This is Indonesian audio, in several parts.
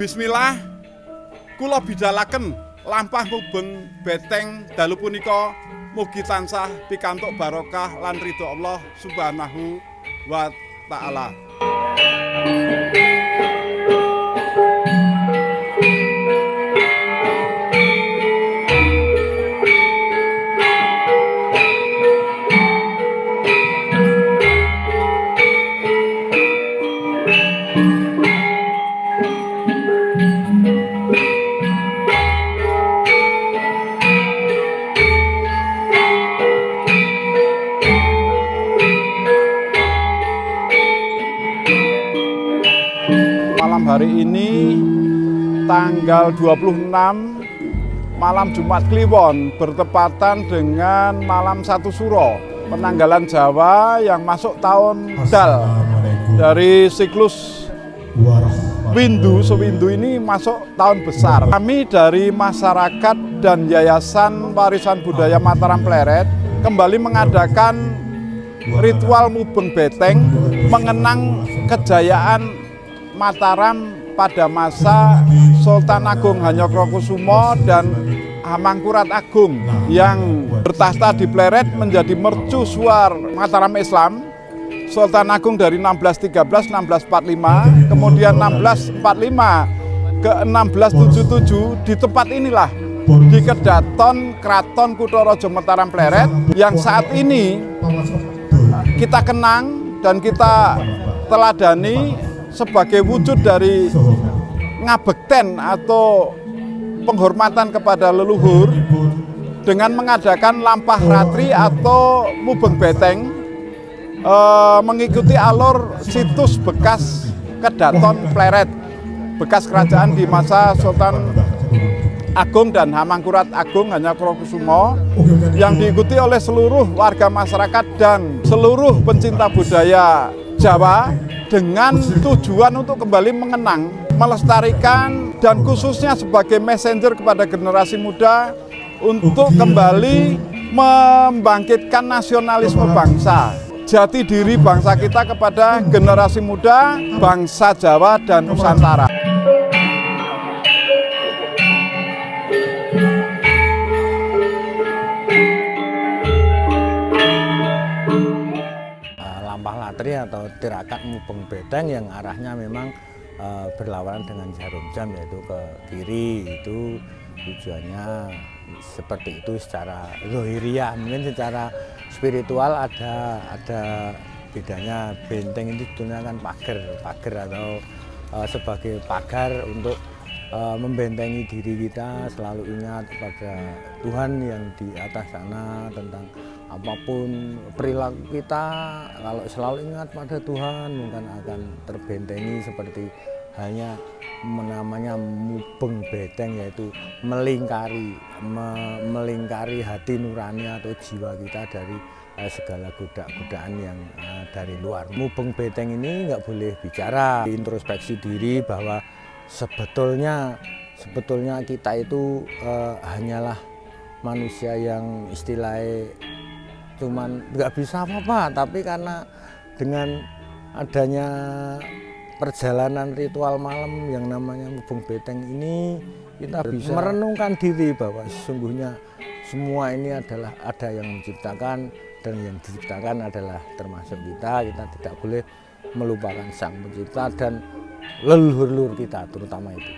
Bismillah, kula bidhalaken lampah mubeng beteng dalu punika mugi tansah pikantuk barokah lan ridho Allah Subhanahu wa taala. Malam hari ini tanggal 26 malam Jumat Kliwon bertepatan dengan malam 1 Suro penanggalan Jawa yang masuk tahun Dal dari siklus Windu. Sewindu ini masuk tahun besar. Kami dari masyarakat dan Yayasan Warisan Budaya Mataram Pleret kembali mengadakan ritual mubeng beteng mengenang kejayaan Mataram pada masa Sultan Agung Hanyokrokusumo dan Hamangkurat Agung yang bertahta di Pleret menjadi mercusuar Mataram Islam. Sultan Agung dari 1613-1645, kemudian 1645 ke 1677 di tempat inilah di Kedaton Kraton Kutaraja Mataram Pleret yang saat ini kita kenang dan kita teladani sebagai wujud dari ngabekten atau penghormatan kepada leluhur dengan mengadakan lampah ratri atau mubeng beteng mengikuti alur situs bekas Kedaton Pleret, bekas kerajaan di masa Sultan Agung dan Hamangkurat Agung Hanyokrokusumo yang diikuti oleh seluruh warga masyarakat dan seluruh pencinta budaya Jawa dengan tujuan untuk kembali mengenang, melestarikan, dan khususnya sebagai messenger kepada generasi muda untuk kembali membangkitkan nasionalisme bangsa, jati diri bangsa kita kepada generasi muda, bangsa Jawa dan Nusantara. Lampah latri atau tirakat mubeng beteng yang arahnya memang berlawanan dengan jarum jam, yaitu ke kiri. Itu tujuannya seperti itu secara zahiriah. Mungkin secara spiritual ada bedanya. Benteng itu sebetulnya kan pagar atau sebagai pagar untuk membentengi diri kita, selalu ingat pada Tuhan yang di atas sana. Tentang apapun perilaku kita, kalau selalu ingat pada Tuhan, mungkin akan terbentengi. Seperti hanya namanya mubeng beteng, yaitu melingkari hati nurani atau jiwa kita dari segala godaan yang dari luar. Mubeng beteng ini nggak boleh bicara, introspeksi diri bahwa sebetulnya kita itu hanyalah manusia yang istilahnya cuman nggak bisa apa-apa, tapi karena dengan adanya perjalanan ritual malam yang namanya mubeng beteng ini, kita bisa merenungkan diri bahwa sesungguhnya semua ini adalah ada yang menciptakan, dan yang diciptakan adalah termasuk kita. Kita tidak boleh melupakan Sang Pencipta dan leluhur-leluhur kita terutama itu.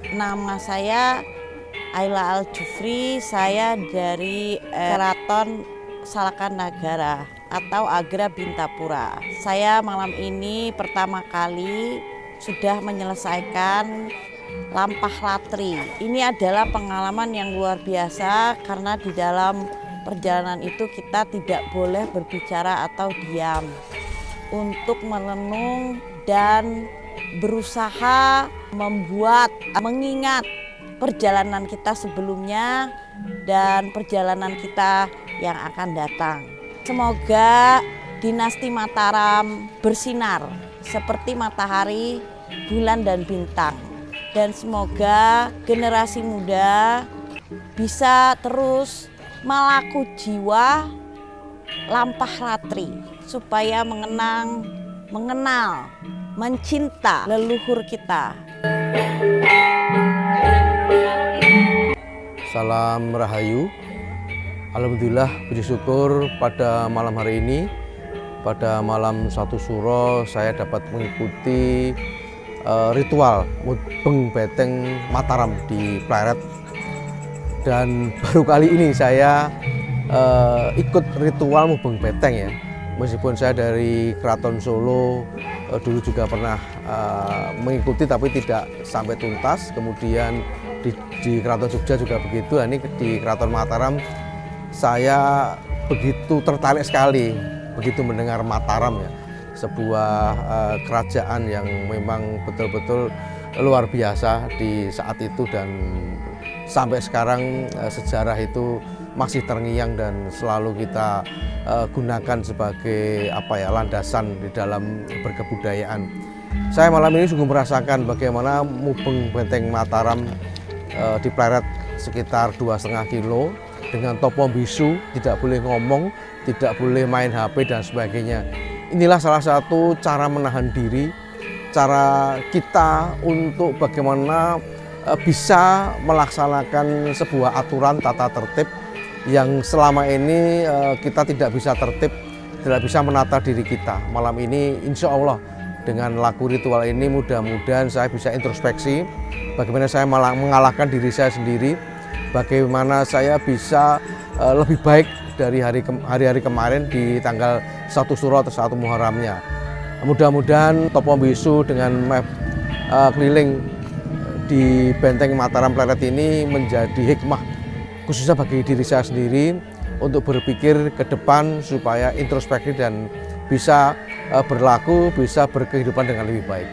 Nama saya Ayla Al-Jufri, saya dari Keraton Salakan Nagara atau Agra Bintapura. Saya malam ini pertama kali sudah menyelesaikan lampah latri. Ini adalah pengalaman yang luar biasa karena di dalam perjalanan itu kita tidak boleh berbicara atau diam untuk merenung dan berusaha mengingat perjalanan kita sebelumnya dan perjalanan kita yang akan datang. Semoga dinasti Mataram bersinar seperti matahari, bulan, dan bintang. Dan semoga generasi muda bisa terus melaku jiwa lampah latri supaya mengenal, mencinta leluhur kita. Salam Rahayu. Alhamdulillah, puji syukur pada malam hari ini, pada malam 1 Suro, saya dapat mengikuti ritual Mubeng Beteng Mataram di Pleret. Dan baru kali ini saya ikut ritual Mubeng Beteng ya. Meskipun saya dari Keraton Solo dulu juga pernah mengikuti tapi tidak sampai tuntas. Kemudian di Keraton Jogja juga begitu. Ini di Keraton Mataram saya begitu tertarik sekali begitu mendengar Mataram ya. Sebuah kerajaan yang memang betul-betul luar biasa di saat itu, dan sampai sekarang sejarah itu masih terngiang dan selalu kita gunakan sebagai landasan di dalam berkebudayaan. Saya malam ini sungguh merasakan bagaimana Mubeng Beteng Mataram di Pleret sekitar 2,5 kilo dengan topo bisu, tidak boleh ngomong, tidak boleh main HP dan sebagainya. Inilah salah satu cara menahan diri, cara kita untuk bagaimana bisa melaksanakan sebuah aturan tata tertib yang selama ini kita tidak bisa tertib, tidak bisa menata diri kita. Malam ini insya Allah dengan laku ritual ini mudah-mudahan saya bisa introspeksi bagaimana saya mengalahkan diri saya sendiri, bagaimana saya bisa lebih baik dari hari-hari kemarin di tanggal 1 Suro atau 1 Muharramnya. Mudah-mudahan topo bisu dengan map keliling di Benteng Mataram Pleret ini menjadi hikmah khususnya bagi diri saya sendiri untuk berpikir ke depan supaya introspeksi dan bisa berlaku, bisa berkehidupan dengan lebih baik.